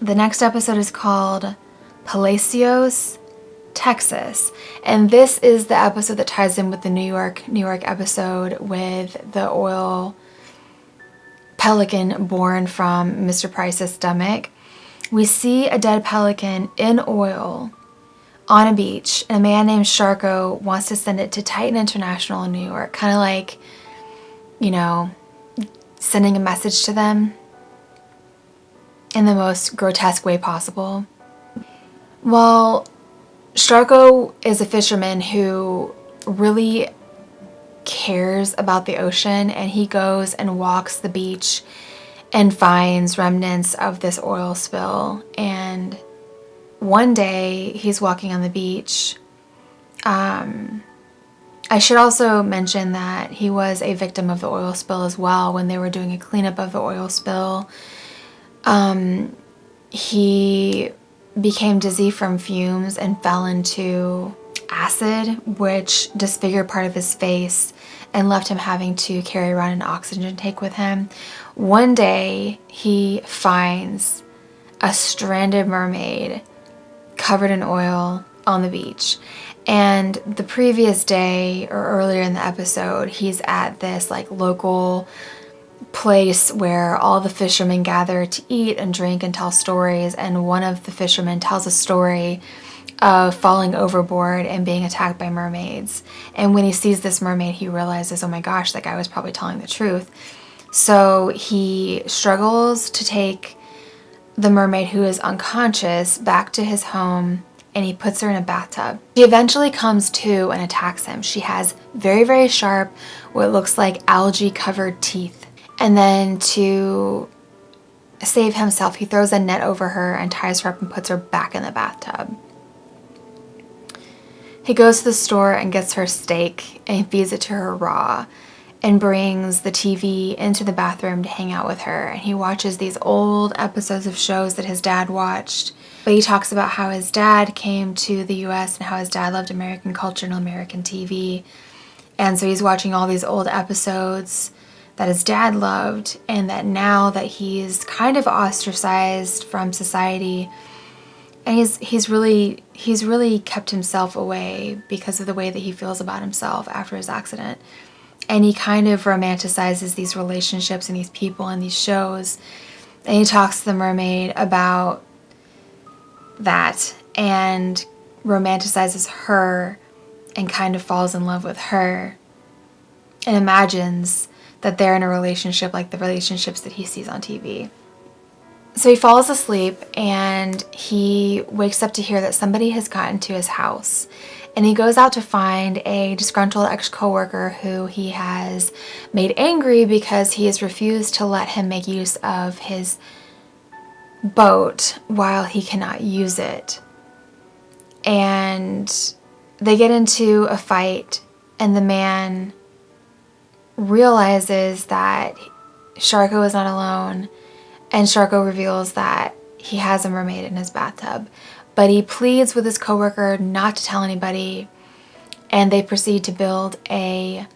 The next episode is called Palacios, Texas. And this is the episode that ties in with the New York episode with the oil pelican born from Mr. Price's stomach. We see a dead pelican in oil on a beach, and a man named Sharko wants to send it to Titan International in New York, kind of like, you know, sending a message to them in the most grotesque way possible. Well, Sharko is a fisherman who really cares about the ocean, and he goes and walks the beach and finds remnants of this oil spill. And one day he's walking on the beach. I should also mention that he was a victim of the oil spill as well. When they were doing a cleanup of the oil spill, he became dizzy from fumes and fell into acid, which disfigured part of his face and left him having to carry around an oxygen tank with him. One day he finds a stranded mermaid covered in oil on the beach. And the previous day, or earlier in the episode, he's at this like local place where all the fishermen gather to eat and drink and tell stories. And one of the fishermen tells a story of falling overboard and being attacked by mermaids. And when he sees this mermaid, he realizes, oh my gosh, that guy was probably telling the truth. So he struggles to take the mermaid, who is unconscious, back to his home, and he puts her in a bathtub. She eventually comes to and attacks him. She has very, very sharp, what looks like algae-covered teeth. And then to save himself, he throws a net over her and ties her up and puts her back in the bathtub. He goes to the store and gets her steak and feeds it to her raw, and brings the TV into the bathroom to hang out with her. And he watches these old episodes of shows that his dad watched. But he talks about how his dad came to the US and how his dad loved American culture and American TV. And so he's watching all these old episodes that his dad loved, and that now that he's kind of ostracized from society, and he's really kept himself away because of the way that he feels about himself after his accident. And he kind of romanticizes these relationships and these people and these shows. And he talks to the mermaid about that and romanticizes her and kind of falls in love with her and imagines that they're in a relationship like the relationships that he sees on TV. So he falls asleep and he wakes up to hear that somebody has gotten to his house. And he goes out to find a disgruntled ex-coworker who he has made angry because he has refused to let him make use of his boat while he cannot use it. And they get into a fight, and the man realizes that Sharko is not alone, and Sharko reveals that he has a mermaid in his bathtub. But he pleads with his coworker not to tell anybody, and they proceed to build a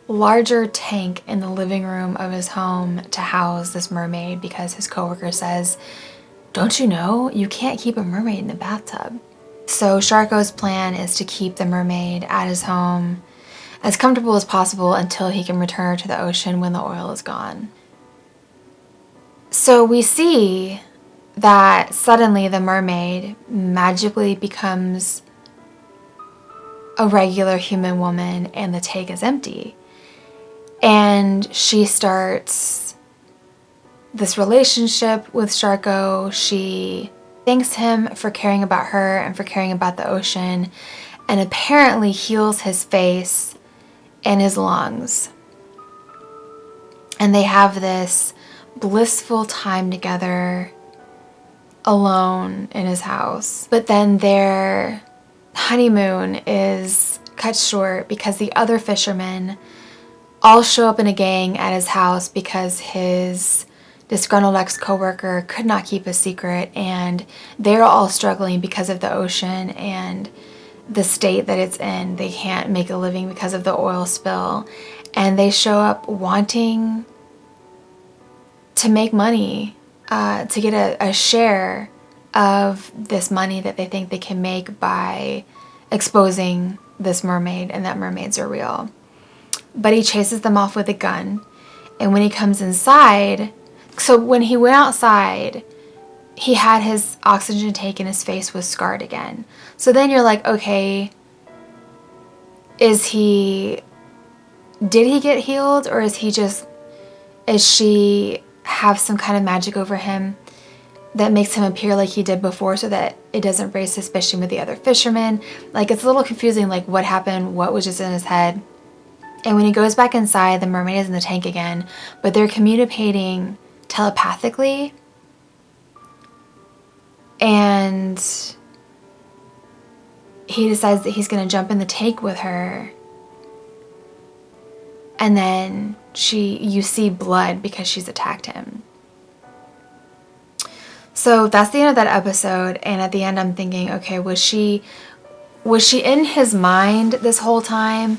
larger tank in the living room of his home to house this mermaid, because his coworker says, "Don't you know, you can't keep a mermaid in a bathtub." So Sharko's plan is to keep the mermaid at his home as comfortable as possible until he can return her to the ocean when the oil is gone. So we see that suddenly the mermaid magically becomes a regular human woman and the tank is empty. And she starts this relationship with Sharko. She thanks him for caring about her and for caring about the ocean, and apparently heals his face and his lungs. And they have this blissful time together alone in his house. But then their honeymoon is cut short because the other fishermen all show up in a gang at his house because his disgruntled ex-coworker could not keep a secret, and they're all struggling because of the ocean and the state that it's in. They can't make a living because of the oil spill, and they show up wanting to make money to get a share of this money that they think they can make by exposing this mermaid and that mermaids are real. But he chases them off with a gun. And when he comes inside, so when he went outside, he had his oxygen tank and his face was scarred again. So then you're like, okay, did he get healed, or is she have some kind of magic over him that makes him appear like he did before so that it doesn't raise suspicion with the other fishermen? Like, it's a little confusing, like what happened, what was just in his head. And when he goes back inside, the mermaid is in the tank again, but they're communicating telepathically. And he decides that he's going to jump in the tank with her. And then you see blood because she's attacked him. So that's the end of that episode. And at the end, I'm thinking, okay, was she in his mind this whole time?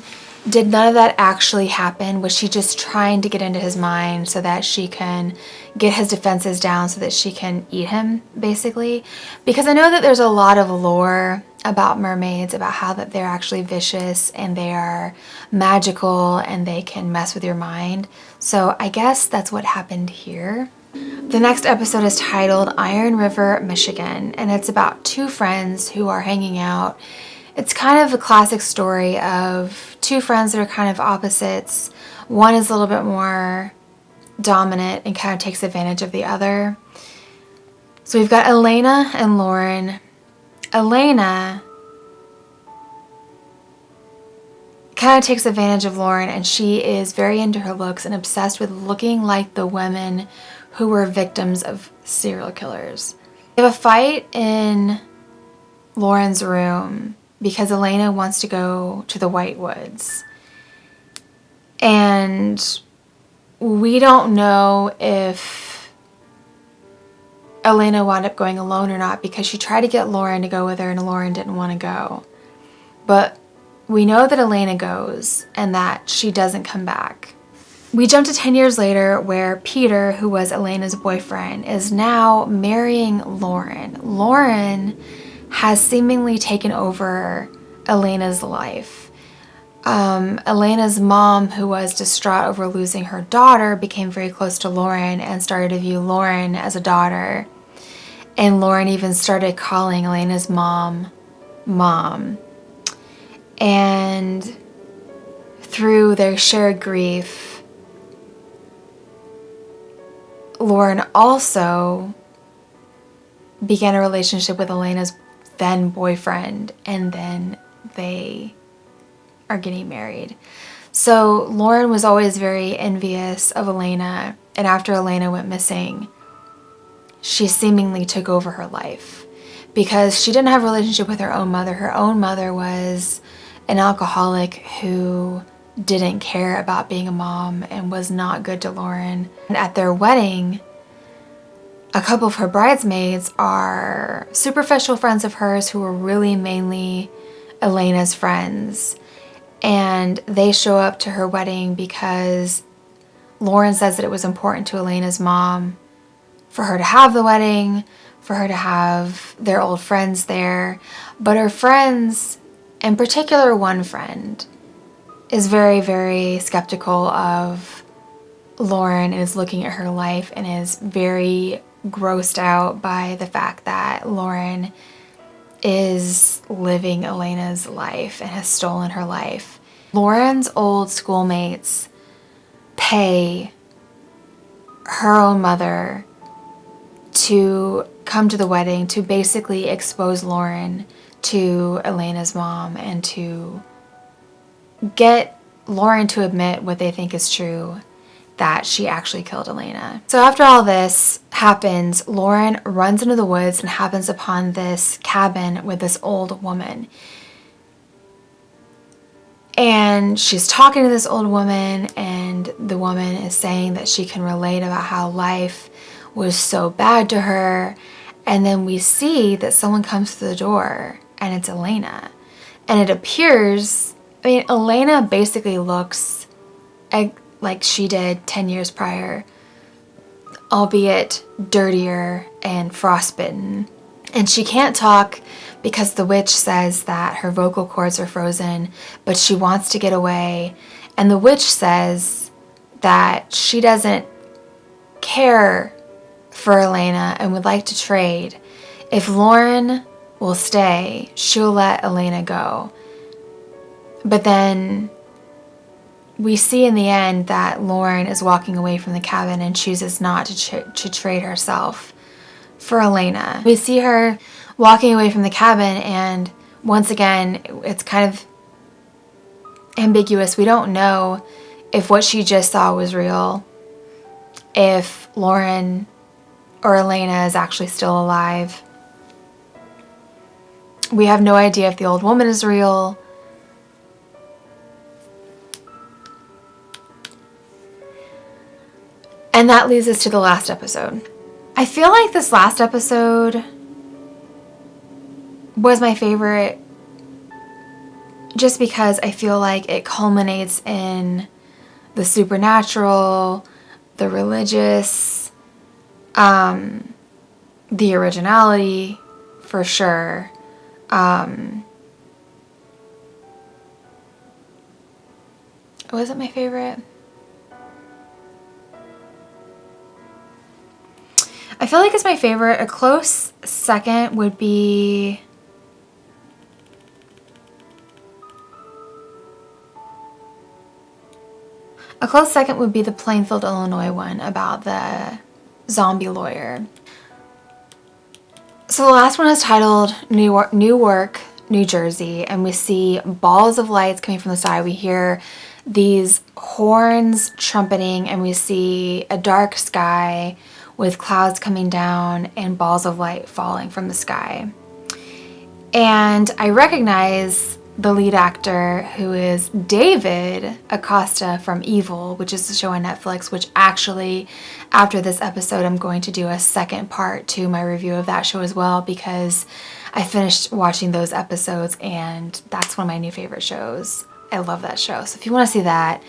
Did none of that actually happen? Was she just trying to get into his mind so that she can get his defenses down so that she can eat him, basically? Because I know that there's a lot of lore about mermaids, about how that they're actually vicious and they are magical and they can mess with your mind. So I guess that's what happened here. The next episode is titled Iron River, Michigan, and it's about two friends who are hanging out. It's kind of a classic story of two friends that are kind of opposites. One is a little bit more dominant and kind of takes advantage of the other. So we've got Elena and Lauren. Elena kind of takes advantage of Lauren, and she is very into her looks and obsessed with looking like the women who were victims of serial killers. They have a fight in Lauren's room because Elena wants to go to the White Woods. And we don't know if Elena wound up going alone or not, because she tried to get Lauren to go with her and Lauren didn't want to go. But we know that Elena goes and that she doesn't come back. We jump to 10 years later, where Peter, who was Elena's boyfriend, is now marrying Lauren. Lauren has seemingly taken over Elena's life. Elena's mom, who was distraught over losing her daughter, became very close to Lauren and started to view Lauren as a daughter. And Lauren even started calling Elena's mom, Mom. And through their shared grief, Lauren also began a relationship with Elena's then boyfriend, and then they are getting married. So Lauren was always very envious of Elena, and after Elena went missing, she seemingly took over her life because she didn't have a relationship with her own mother. Her own mother was an alcoholic who didn't care about being a mom and was not good to Lauren. And at their wedding, a couple of her bridesmaids are superficial friends of hers who were really mainly Elena's friends. And they show up to her wedding because Lauren says that it was important to Elena's mom for her to have the wedding, for her to have their old friends there. But her friends, in particular one friend, is very, very skeptical of Lauren and is looking at her life and is very grossed out by the fact that Lauren is living Elena's life and has stolen her life. Lauren's old schoolmates pay her own mother to come to the wedding to basically expose Lauren to Elena's mom and to get Lauren to admit what they think is true, that she actually killed Elena. So after all this happens, Lauren runs into the woods and happens upon this cabin with this old woman. And she's talking to this old woman, and the woman is saying that she can relate about how life was so bad to her. And then we see that someone comes through the door, and it's Elena. And it appears, Elena basically looks like she did 10 years prior. albeit dirtier and frostbitten. And she can't talk because the witch says that her vocal cords are frozen, but she wants to get away. And the witch says that she doesn't care for Elena and would like to trade. If Lauren will stay, she'll let Elena go. But then we see in the end that Lauren is walking away from the cabin and chooses not to trade herself for Elena. We see her walking away from the cabin, and once again, it's kind of ambiguous. We don't know if what she just saw was real, if Lauren or Elena is actually still alive. We have no idea if the old woman is real. And that leads us to the last episode. I feel like this last episode was my favorite just because I feel like it culminates in the supernatural, the religious, the originality, for sure. Was it my favorite? I feel like it's my favorite. A close second would be the Plainfield, Illinois one about the zombie lawyer. So the last one is titled Newark, New Jersey, and we see balls of lights coming from the side. We hear these horns trumpeting, and we see a dark sky with clouds coming down and balls of light falling from the sky. And I recognize the lead actor, who is David Acosta from Evil, which is a show on Netflix, which actually, after this episode, I'm going to do a second part to my review of that show as well, because I finished watching those episodes and that's one of my new favorite shows. I love that show. So if you want to see that,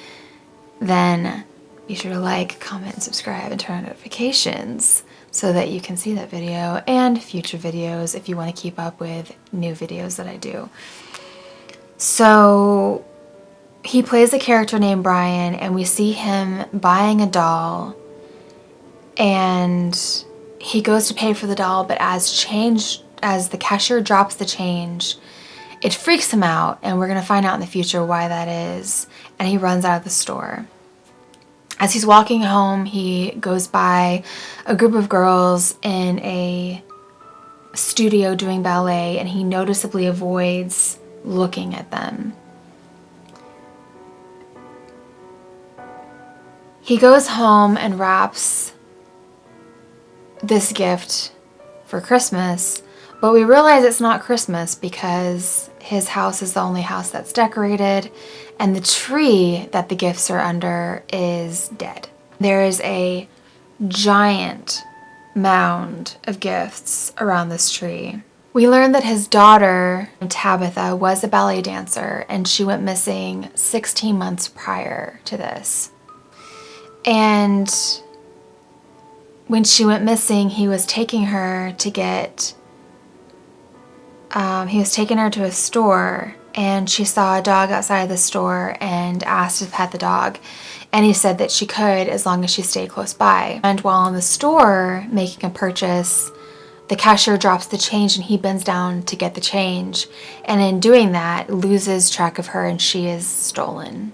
then be sure to like, comment, and subscribe, and turn on notifications so that you can see that video and future videos if you want to keep up with new videos that I do. So he plays a character named Brian, and we see him buying a doll, and he goes to pay for the doll, but as the cashier drops the change, it freaks him out, and we're going to find out in the future why that is, and he runs out of the store. As he's walking home, he goes by a group of girls in a studio doing ballet, and he noticeably avoids looking at them. He goes home and wraps this gift for Christmas, but we realize it's not Christmas because his house is the only house that's decorated, and the tree that the gifts are under is dead. There is a giant mound of gifts around this tree. We learned that his daughter, Tabitha, was a ballet dancer, and she went missing 16 months prior to this. And when she went missing, he was taking her to a store, and she saw a dog outside of the store and asked to pet the dog. And he said that she could as long as she stayed close by. And while in the store making a purchase, the cashier drops the change, and he bends down to get the change. And in doing that, loses track of her, and she is stolen.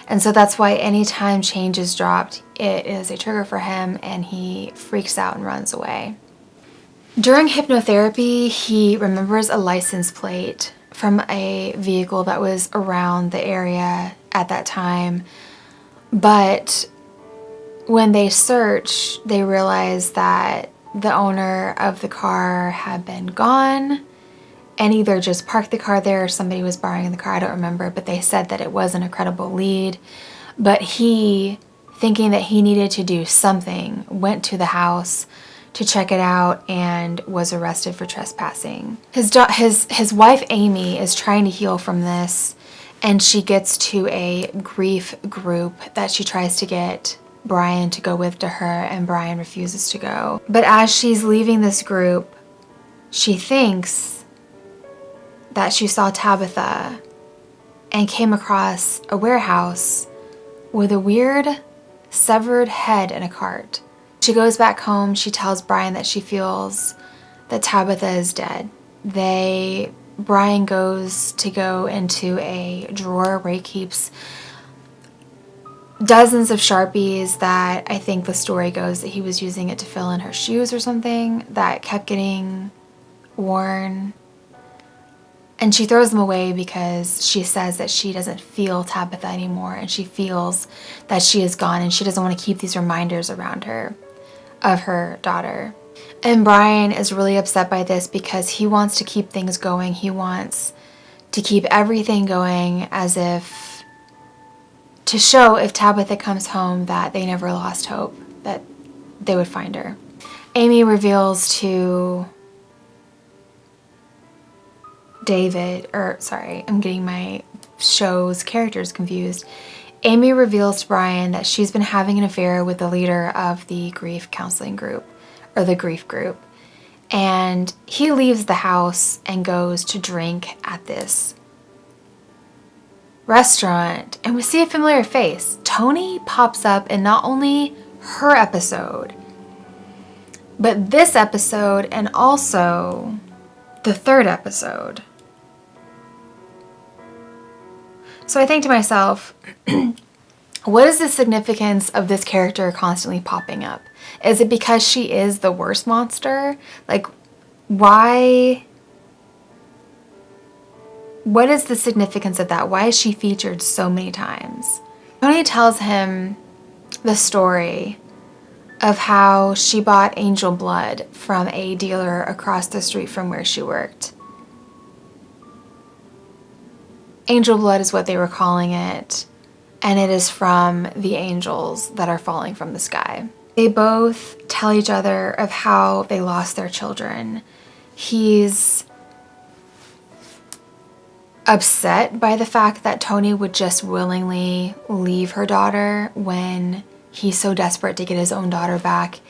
And so that's why anytime change is dropped, it is a trigger for him, and he freaks out and runs away. During hypnotherapy, he remembers a license plate from a vehicle that was around the area at that time. But when they search, they realize that the owner of the car had been gone and either just parked the car there or somebody was borrowing the car. I don't remember, but they said that it wasn't a credible lead. But he, thinking that he needed to do something, went to the house to check it out and was arrested for trespassing. His wife Amy is trying to heal from this, and she gets to a grief group that she tries to get Brian to go with to her, and Brian refuses to go. But as she's leaving this group, she thinks that she saw Tabitha and came across a warehouse with a weird severed head in a cart. She goes back home. She tells Brian that she feels that Tabitha is dead. Brian goes to go into a drawer where he keeps dozens of Sharpies that I think the story goes that he was using it to fill in her shoes or something that kept getting worn. And she throws them away because she says that she doesn't feel Tabitha anymore, and she feels that she is gone, and she doesn't want to keep these reminders around her of her daughter. And Brian is really upset by this because he wants to keep things going. He wants to keep everything going as if to show if Tabitha comes home that they never lost hope, that they would find her. Amy reveals to I'm getting my show's characters confused. Amy reveals to Brian that she's been having an affair with the leader of the grief counseling group, or the grief group. And he leaves the house and goes to drink at this restaurant, and we see a familiar face. Tony pops up in not only her episode, but this episode, and also the third episode. So I think to myself, what is the significance of this character constantly popping up? Is it because she is the worst monster? Like, why? What is the significance of that? Why is she featured so many times? Tony tells him the story of how she bought angel blood from a dealer across the street from where she worked. Angel blood is what they were calling it, and it is from the angels that are falling from the sky. They both tell each other of how they lost their children. He's upset by the fact that Tony would just willingly leave her daughter when he's so desperate to get his own daughter back,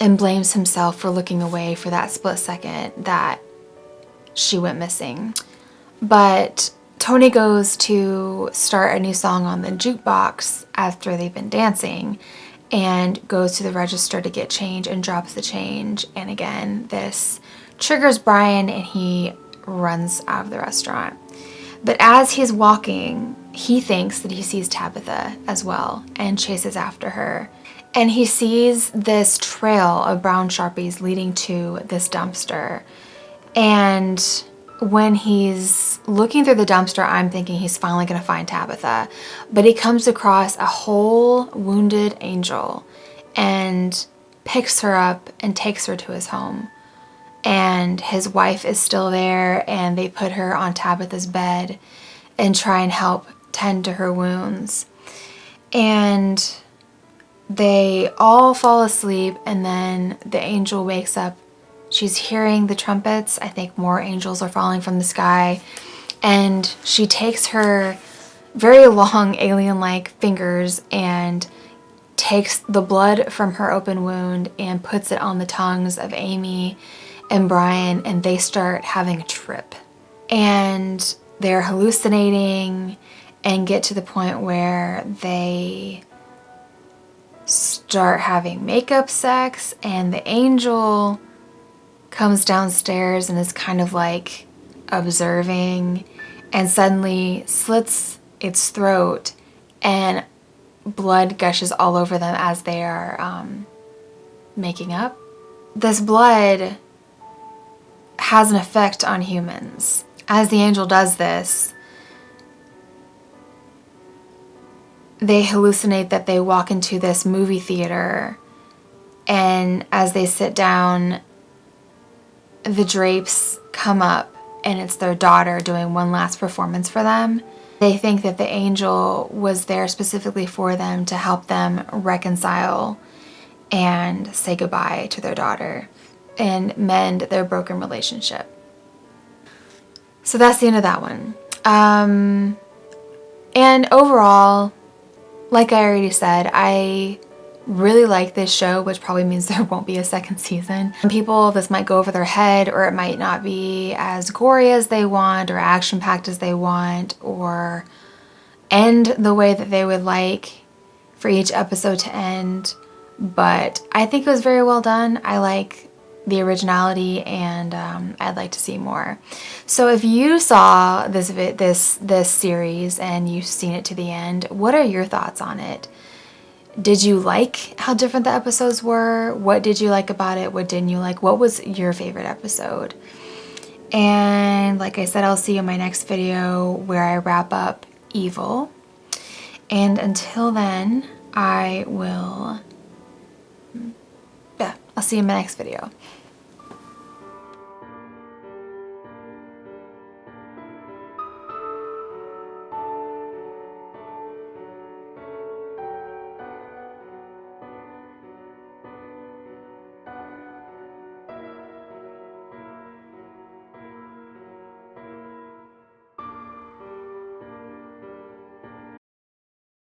and blames himself for looking away for that split second that she went missing. But Tony goes to start a new song on the jukebox after they've been dancing, and goes to the register to get change and drops the change. And again, this triggers Brian, and he runs out of the restaurant. But as he's walking, he thinks that he sees Tabitha as well and chases after her. And he sees this trail of brown Sharpies leading to this dumpster. And when he's looking through the dumpster, I'm thinking he's finally going to find Tabitha. But he comes across a whole wounded angel and picks her up and takes her to his home. And his wife is still there, and they put her on Tabitha's bed and try and help tend to her wounds. And they all fall asleep, and then the angel wakes up. She's hearing the trumpets. I think more angels are falling from the sky. And she takes her very long alien-like fingers and takes the blood from her open wound and puts it on the tongues of Amy and Brian, and they start having a trip. And they're hallucinating and get to the point where they start having makeup sex, and the angel comes downstairs and is kind of like observing, and suddenly slits its throat, and blood gushes all over them as they are making up. This blood has an effect on humans. As the angel does this, they hallucinate that they walk into this movie theater, and as they sit down, the drapes come up, and it's their daughter doing one last performance for them. They think that the angel was there specifically for them to help them reconcile and say goodbye to their daughter and mend their broken relationship. So that's the end of that one. And overall, like I already said, I really like this show, which probably means there won't be a second season. Some people, this might go over their head, or it might not be as gory as they want, or action-packed as they want, or end the way that they would like for each episode to end. But I think it was very well done. I like the originality, and I'd like to see more. So if you saw this series and you've seen it to the end, what are your thoughts on it? Did you like how different the episodes were? What did you like about it? What didn't you like? What was your favorite episode? And like I said, I'll see you in my next video where I wrap up Evil. And until then, I'll see you in my next video.